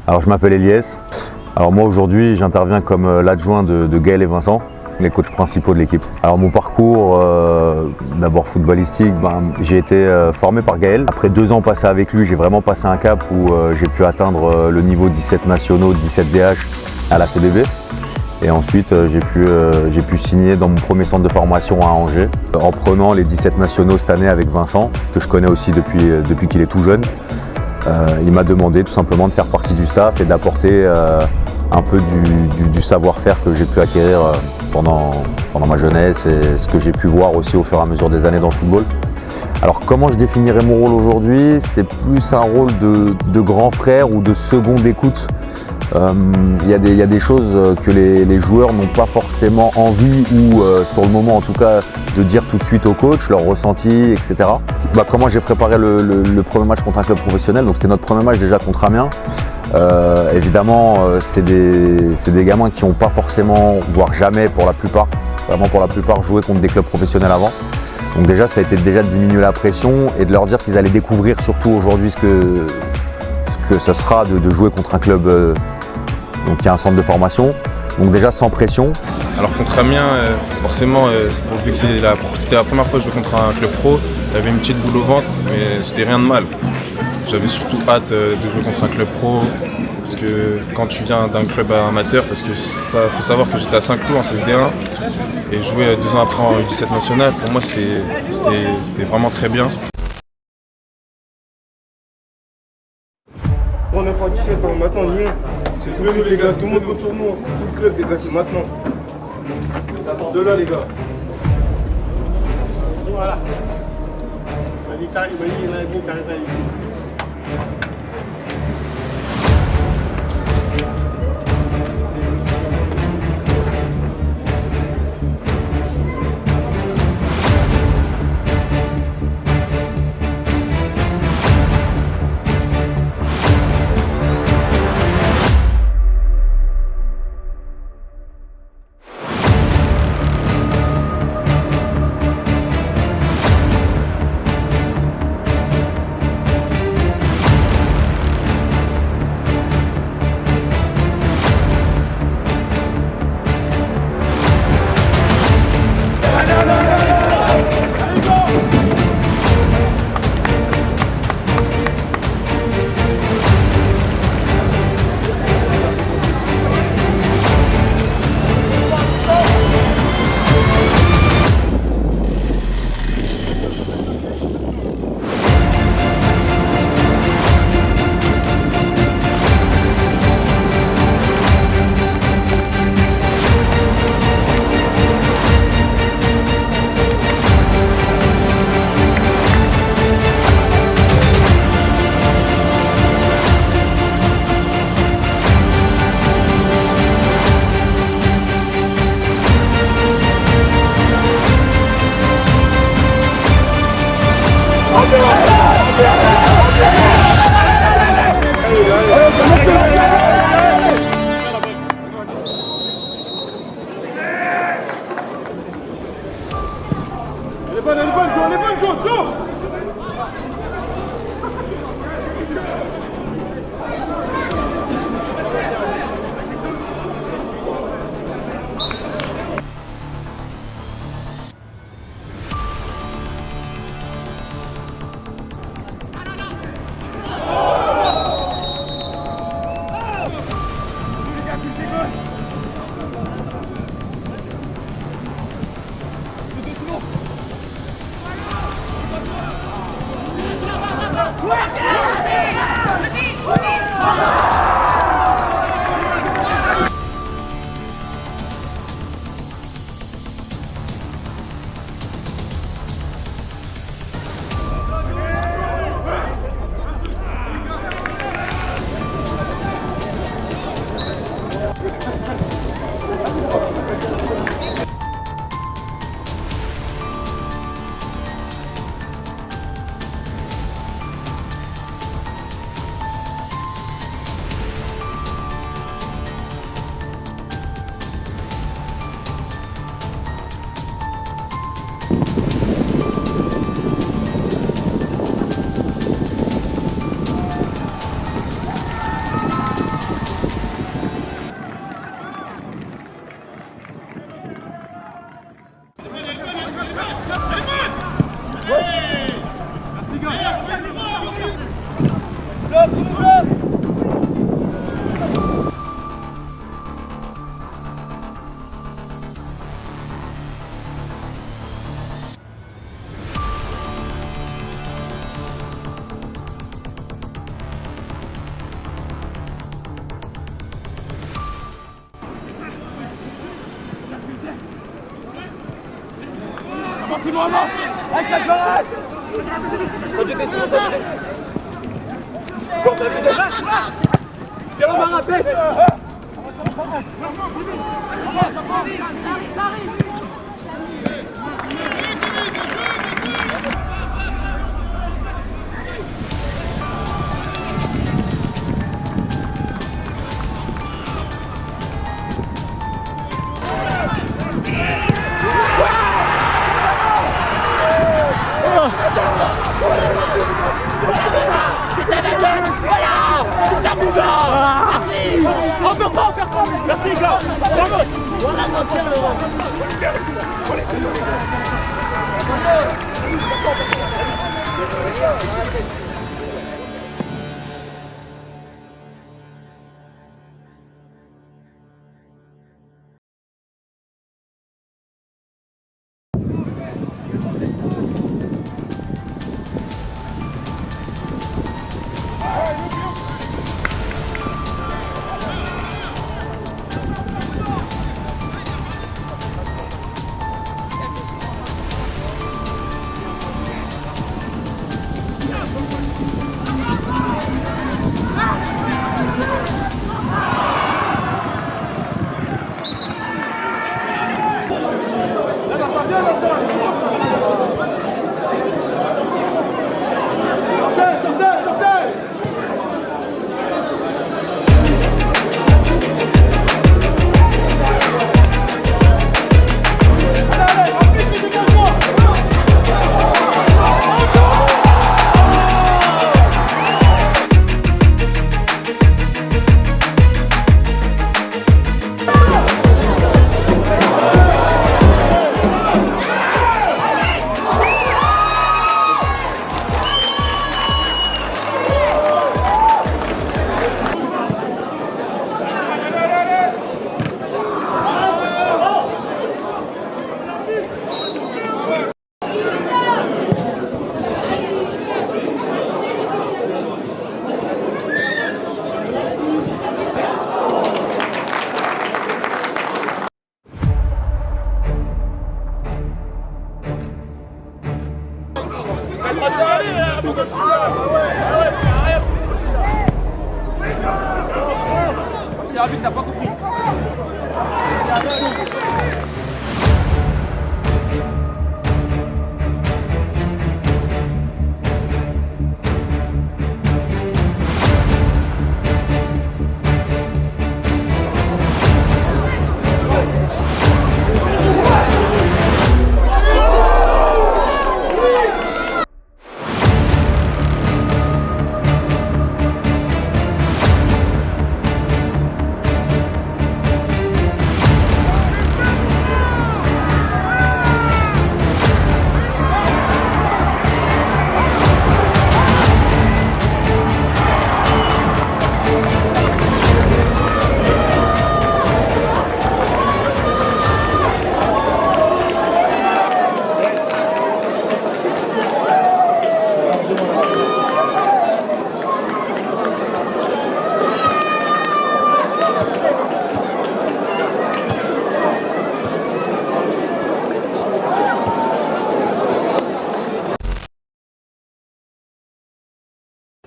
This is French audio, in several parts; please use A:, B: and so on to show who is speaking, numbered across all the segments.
A: Alors je m'appelle Eliès. Alors moi aujourd'hui j'interviens comme l'adjoint de Gaël et Vincent, les coachs principaux de l'équipe. Alors mon parcours, d'abord footballistique, j'ai été formé par Gaël. Après 2 ans passés avec lui, j'ai vraiment passé un cap où j'ai pu atteindre le niveau 17 nationaux, 17 DH à la CBB. Et ensuite j'ai pu signer dans mon premier centre de formation à Angers en prenant les 17 nationaux cette année avec Vincent, que je connais aussi depuis qu'il est tout jeune. Il m'a demandé tout simplement de faire partie du staff et d'apporter un peu du savoir-faire que j'ai pu acquérir pendant ma jeunesse et ce que j'ai pu voir aussi au fur et à mesure des années dans le football. Alors comment je définirais mon rôle aujourd'hui? C'est plus un rôle de grand frère ou de seconde écoute. Il y a des choses que les joueurs n'ont pas forcément envie ou sur le moment en tout cas de dire tout de suite au coach, leur ressenti, etc. Comment j'ai préparé le premier match contre un club professionnel, donc c'était notre premier match déjà contre Amiens. Évidemment c'est des gamins qui n'ont pas forcément, voire jamais pour la plupart, vraiment pour la plupart, joué contre des clubs professionnels avant. Donc déjà ça a été déjà de diminuer la pression et de leur dire qu'ils allaient découvrir surtout aujourd'hui ce que ça sera de jouer contre un club donc il y a un centre de formation, donc déjà sans pression.
B: Alors contre Amiens, forcément, vu que c'était la première fois que je jouais contre un club pro, j'avais une petite boule au ventre, mais c'était rien de mal. J'avais surtout hâte de jouer contre un club pro, parce que quand tu viens d'un club amateur, parce que ça faut savoir que j'étais à Saint-Cloud en CSD1, et jouer 2 ans après en U17 national, pour moi c'était vraiment très bien.
C: On est en 17 ans, maintenant on y est. C'est tout de suite les gars, tout le monde compte sur nous. Tout le club les gars, c'est maintenant. Ça part de là les gars. Voilà.
D: Simon, avant. Avec la barrette. C'est Romain, rappelle. Merci, gars. Vamos. C'est arbitre, t'as pas compris.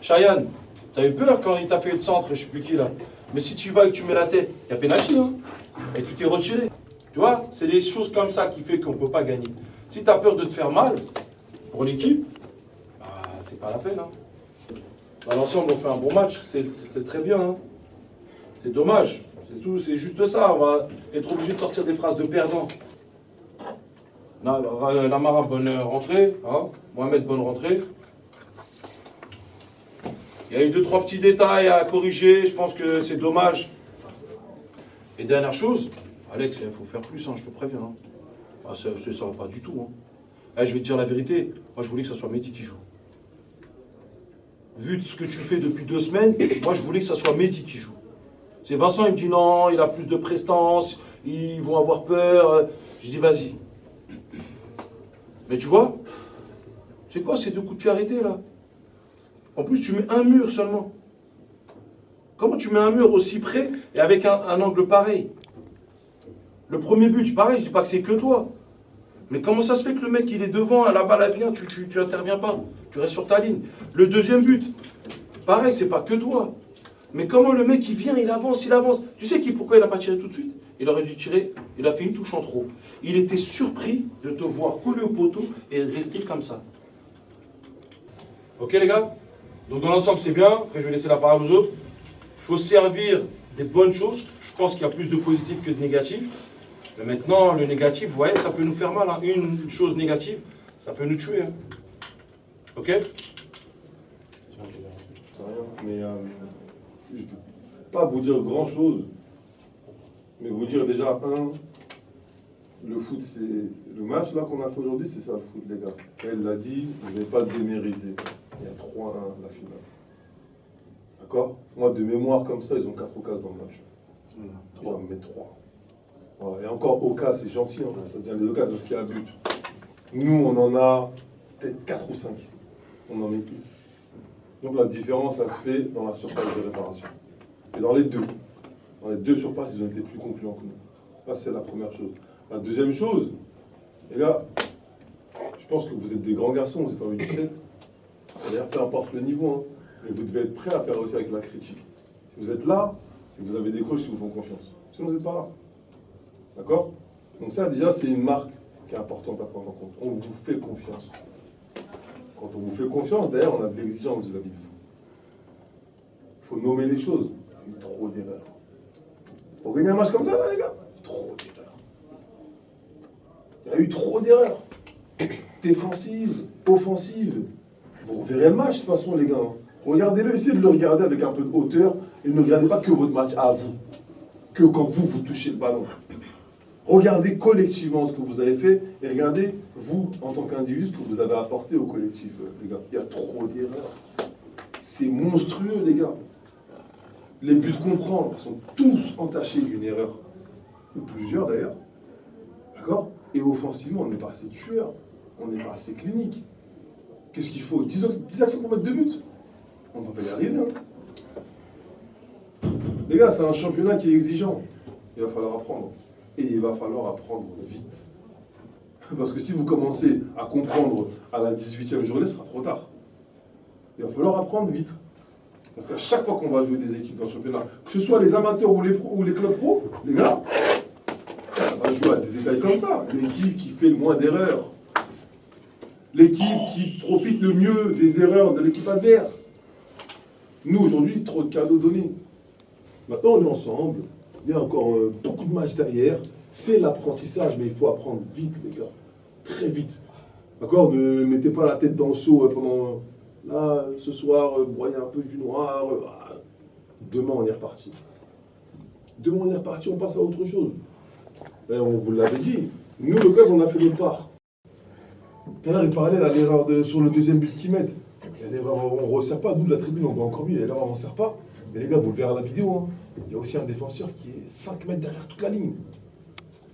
E: Cheyenne, t'as eu peur quand il t'a fait le centre, je sais plus qui là. Mais si tu vas et que tu mets la tête, il y a pénalty, hein. Et tu t'es retiré. Tu vois, c'est des choses comme ça qui fait qu'on ne peut pas gagner. Si t'as peur de te faire mal, pour l'équipe, bah, c'est pas la peine. Hein. Dans l'ensemble, on fait un bon match, c'est très bien. Hein. C'est dommage, c'est tout, c'est juste ça. On va être obligé de sortir des phrases de perdant. Lamara, bonne rentrée. Hein. Mohamed, bonne rentrée. Il y a eu 2-3 petits détails à corriger, je pense que c'est dommage. Et dernière chose, Alex, il faut faire plus, hein, je te préviens. Hein. Ah, ça va pas du tout. Hein. Je vais te dire la vérité, moi je voulais que ce soit Mehdi qui joue. Vu ce que tu fais depuis 2 semaines, moi je voulais que ce soit Mehdi qui joue. C'est Vincent, il me dit non, il a plus de prestance, ils vont avoir peur. Je dis vas-y. Mais tu vois, c'est quoi ces 2 coups de pied arrêtés là? En plus, tu mets un mur seulement. Comment tu mets un mur aussi près et avec un angle pareil? Le premier but, pareil, je dis pas que c'est que toi. Mais comment ça se fait que le mec, il est devant, la balle, elle vient, tu interviens pas. Tu restes sur ta ligne. Le deuxième but, pareil, c'est pas que toi. Mais comment le mec, il vient, il avance. Tu sais pourquoi il n'a pas tiré tout de suite? Il aurait dû tirer, il a fait une touche en trop. Il était surpris de te voir coller au poteau et rester comme ça. Ok les gars? Donc dans l'ensemble c'est bien, après je vais laisser la parole aux autres. Il faut servir des bonnes choses, je pense qu'il y a plus de positifs que de négatifs. Mais maintenant le négatif, vous voyez, ça peut nous faire mal. Hein. Une chose négative, ça peut nous tuer. Hein. Ok?
C: C'est rien, mais je ne peux pas vous dire grand chose, mais vous dire déjà, le foot, c'est le match là qu'on a fait aujourd'hui, c'est ça le foot, les gars. Elle l'a dit, vous n'avez pas démérité. Il y a 3-1 la finale. D'accord? Moi, de mémoire comme ça, ils ont 4 occasions dans le match. Ils en mettent 3. Voilà. Et encore, Oka, c'est gentil, hein. C'est-à-dire les occasions parce qu'il y a un but. Nous, on en a peut-être 4 ou 5. On n'en met plus. Donc la différence, ça se fait dans la surface de réparation. Et dans les deux surfaces, ils ont été plus concluants que nous. Ça, c'est la première chose. La deuxième chose, les gars, je pense que vous êtes des grands garçons, vous êtes en U17. D'ailleurs, peu importe le niveau, hein, mais vous devez être prêts à faire aussi avec la critique. Si vous êtes là, c'est que vous avez des coachs qui vous font confiance. Sinon, vous n'êtes pas là. D'accord? Donc ça, déjà, c'est une marque qui est importante à prendre en compte. On vous fait confiance. Quand on vous fait confiance, d'ailleurs, on a de l'exigence vis-à-vis de vous. Il faut nommer les choses. Il y a eu trop d'erreurs. Pour gagner un match comme ça, là, les gars, trop d'erreurs. Il y a eu trop d'erreurs. Défensives, offensives. Vous reverrez le match, de toute façon, les gars. Regardez-le, essayez de le regarder avec un peu de hauteur et ne regardez pas que votre match à vous. Que quand vous touchez le ballon. Regardez collectivement ce que vous avez fait et regardez, vous, en tant qu'individu, ce que vous avez apporté au collectif, les gars. Il y a trop d'erreurs. C'est monstrueux, les gars. Les buts qu'on prend sont tous entachés d'une erreur. Ou plusieurs, d'ailleurs. D'accord? Et offensivement, on n'est pas assez tueur. On n'est pas assez clinique. Qu'est-ce qu'il faut? 10 actions pour mettre 2 buts? On ne va pas y arriver. Hein. Les gars, c'est un championnat qui est exigeant. Il va falloir apprendre. Et il va falloir apprendre vite. Parce que si vous commencez à comprendre à la 18e journée, ce sera trop tard. Il va falloir apprendre vite. Parce qu'à chaque fois qu'on va jouer des équipes dans le championnat, que ce soit les amateurs ou les clubs pro, les gars, ça va jouer à des détails comme ça. L'équipe qui fait le moins d'erreurs. L'équipe qui profite le mieux des erreurs de l'équipe adverse. Nous, aujourd'hui, trop de cadeaux donnés. Maintenant, on est ensemble. Il y a encore beaucoup de matchs derrière. C'est l'apprentissage, mais il faut apprendre vite, les gars. Très vite. D'accord? Ne mettez pas la tête dans le seau pendant... Là, ce soir, broyez un peu du noir. Demain, on est reparti. Demain, on est reparti, on passe à autre chose. Et on vous l'avait dit. Nous, le club, on a fait notre part. Tout à l'heure, il parlait de l'erreur sur le deuxième but qu'ils mettent. Il y a l'erreur, on ne resserre pas. Nous, de la tribune, on voit encore mieux. L'erreur, on ne resserre pas. Mais les gars, vous le verrez à la vidéo. Hein. Il y a aussi un défenseur qui est 5 mètres derrière toute la ligne.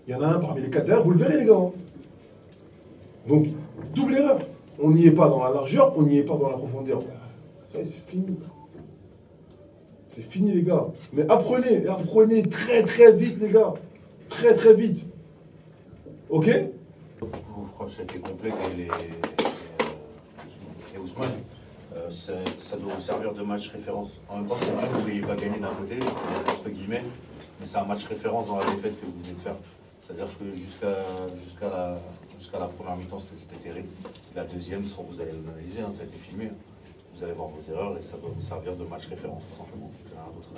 C: Il y en a un parmi les 4 derrière, vous le verrez, les gars. Hein. Donc, double erreur. On n'y est pas dans la largeur, on n'y est pas dans la profondeur. Ça y est, c'est fini. C'est fini, les gars. Mais apprenez très très vite, les gars. Très très vite. Ok?
F: Franchement, ça a été complet et Ousmane. Ça doit vous servir de match référence. En même temps, c'est bien que vous n'ayez pas gagné d'un côté, entre guillemets, mais c'est un match référence dans la défaite que vous venez de faire. C'est-à-dire que jusqu'à la première mi-temps, c'était terrible. La deuxième, vous allez l'analyser, hein, ça a été filmé. Vous allez voir vos erreurs et ça doit vous servir de match référence, tout simplement. Rien d'autre.